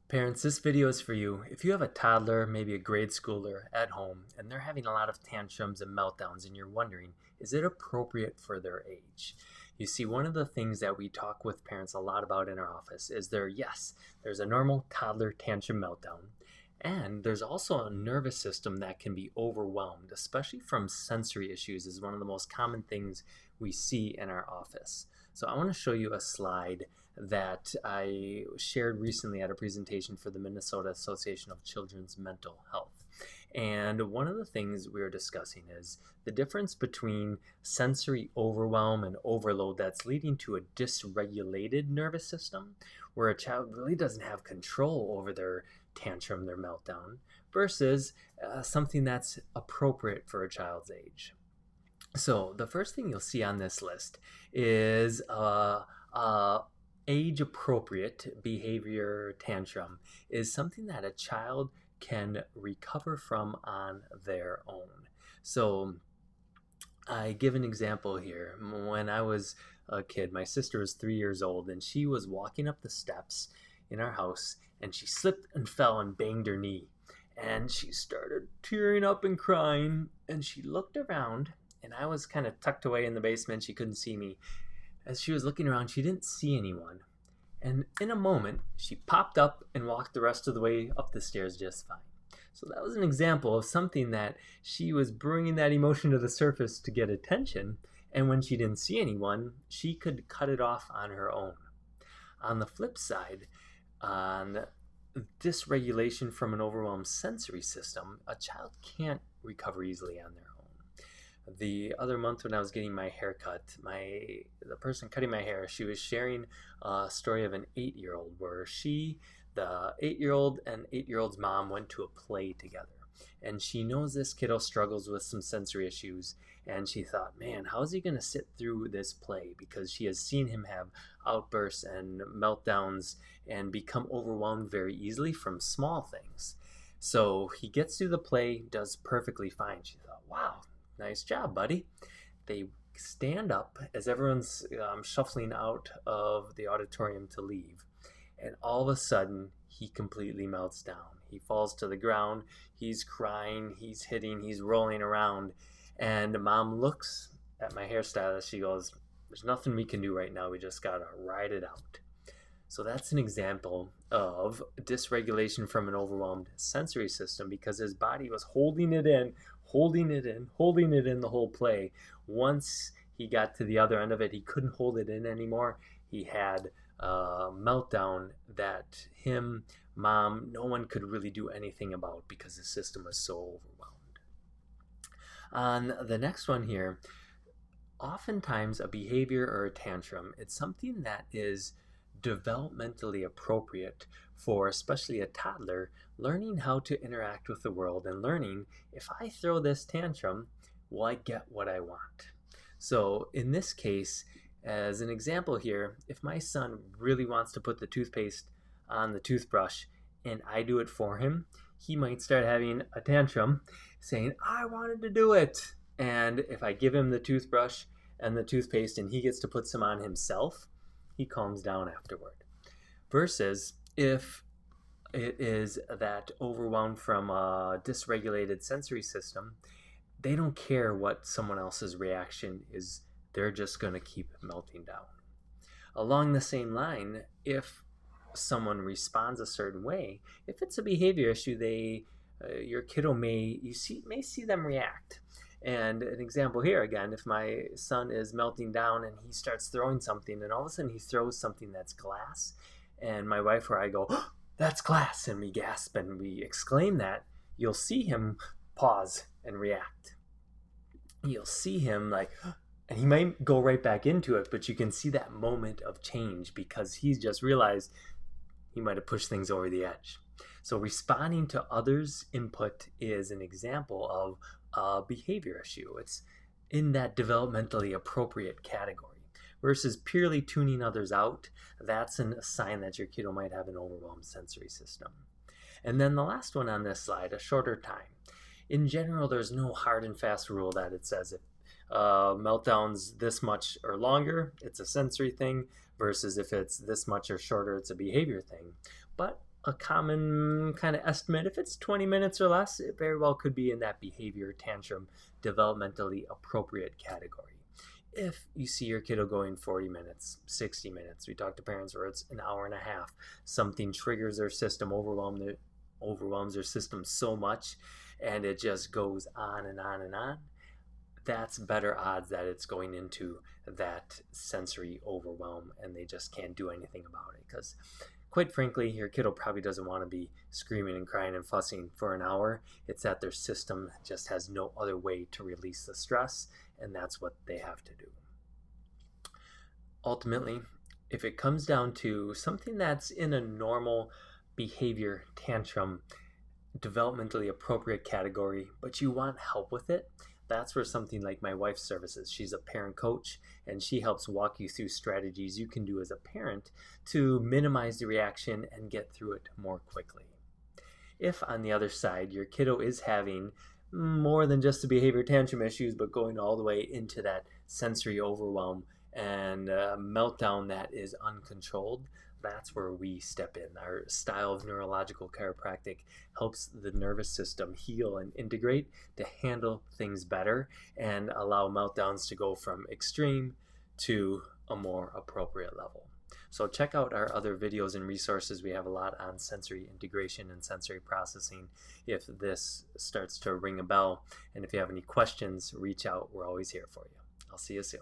Parents, this video is for you. If you have a toddler, maybe a grade schooler at home, and they're having a lot of tantrums and meltdowns, and you're wondering, is it appropriate for their age? You see, one of the things that we talk with parents a lot about in our office is there's a normal toddler tantrum meltdown, and there's also a nervous system that can be overwhelmed, especially from sensory issues, is one of the most common things we see in our office. So I want to show you a slide that I shared recently at a presentation for the Minnesota Association of Children's Mental Health. And one of the things we were discussing is the difference between sensory overwhelm and overload that's leading to a dysregulated nervous system, where a child really doesn't have control over their tantrum, their meltdown, versus something that's appropriate for a child's age. So the first thing you'll see on this list is age-appropriate behavior tantrum is something that a child can recover from on their own. So I give an example here. When I was a kid, my sister was 3 years old, and she was walking up the steps in our house, and she slipped and fell and banged her knee. And she started tearing up and crying, and she looked around, and I was kind of tucked away in the basement. She couldn't see me. As she was looking around, she didn't see anyone. And in a moment, she popped up and walked the rest of the way up the stairs just fine. So that was an example of something that she was bringing that emotion to the surface to get attention. And when she didn't see anyone, she could cut it off on her own. On the flip side, on dysregulation from an overwhelmed sensory system, a child can't recover easily on their own. The other month when I was getting my hair cut, the person cutting my hair, she was sharing a story of an 8-year-old where the 8-year-old and 8-year-old's mom went to a play together. And she knows this kiddo struggles with some sensory issues, and she thought, man, how is he going to sit through this play? Because she has seen him have outbursts and meltdowns and become overwhelmed very easily from small things. So he gets through the play, does perfectly fine. She thought, wow, nice job, buddy. They stand up as everyone's shuffling out of the auditorium to leave. And all of a sudden, he completely melts down. He falls to the ground. He's crying. He's hitting. He's rolling around. And Mom looks at my hairstylist. She goes, there's nothing we can do right now. We just got to ride it out. So that's an example of dysregulation from an overwhelmed sensory system, because his body was holding it in the whole play. Once he got to the other end of it, he couldn't hold it in anymore. He had a meltdown that him, Mom, no one could really do anything about because the system was so overwhelmed. On the next one here, oftentimes a behavior or a tantrum, it's something that is developmentally appropriate for especially a toddler learning how to interact with the world and learning, if I throw this tantrum, will I get what I want? So in this case, as an example here, if my son really wants to put the toothpaste on the toothbrush and I do it for him, he might start having a tantrum saying, I wanted to do it. And if I give him the toothbrush and the toothpaste and he gets to put some on himself, he calms down afterward. Versus if it is that overwhelmed from a dysregulated sensory system, they don't care what someone else's reaction is. They're just going to keep melting down. Along the same line, if someone responds a certain way, if it's a behavior issue, your kiddo may see them react. And an example here, again, if my son is melting down and he starts throwing something, and all of a sudden he throws something that's glass, and my wife or I go, oh, that's glass, and we gasp and we exclaim that, you'll see him pause and react. You'll see him and he might go right back into it, but you can see that moment of change because he's just realized he might have pushed things over the edge. So responding to others' input is an example of a behavior issue. It's in that developmentally appropriate category. Versus purely tuning others out, that's a sign that your kiddo might have an overwhelmed sensory system. And then the last one on this slide, a shorter time. In general, there's no hard and fast rule that it says if meltdowns this much or longer, it's a sensory thing, versus if it's this much or shorter, it's a behavior thing. But a common kind of estimate, if it's 20 minutes or less, it very well could be in that behavior tantrum developmentally appropriate category. If you see your kiddo going 40 minutes, 60 minutes, we talk to parents where it's an hour and a half, something triggers their system, overwhelms their system so much, and it just goes on and on and on, that's better odds that it's going into that sensory overwhelm and they just can't do anything about it. Because quite frankly, your kiddo probably doesn't want to be screaming and crying and fussing for an hour. It's that their system just has no other way to release the stress, and that's what they have to do. Ultimately, if it comes down to something that's in a normal behavior tantrum developmentally appropriate category, but you want help with it, that's where something like my wife's services. She's a parent coach, and she helps walk you through strategies you can do as a parent to minimize the reaction and get through it more quickly. If, on the other side, your kiddo is having more than just the behavior tantrum issues, but going all the way into that sensory overwhelm and meltdown that is uncontrolled, that's where we step in. Our style of neurological chiropractic helps the nervous system heal and integrate to handle things better and allow meltdowns to go from extreme to a more appropriate level. So check out our other videos and resources. We have a lot on sensory integration and sensory processing if this starts to ring a bell. And if you have any questions, reach out. We're always here for you. I'll see you soon.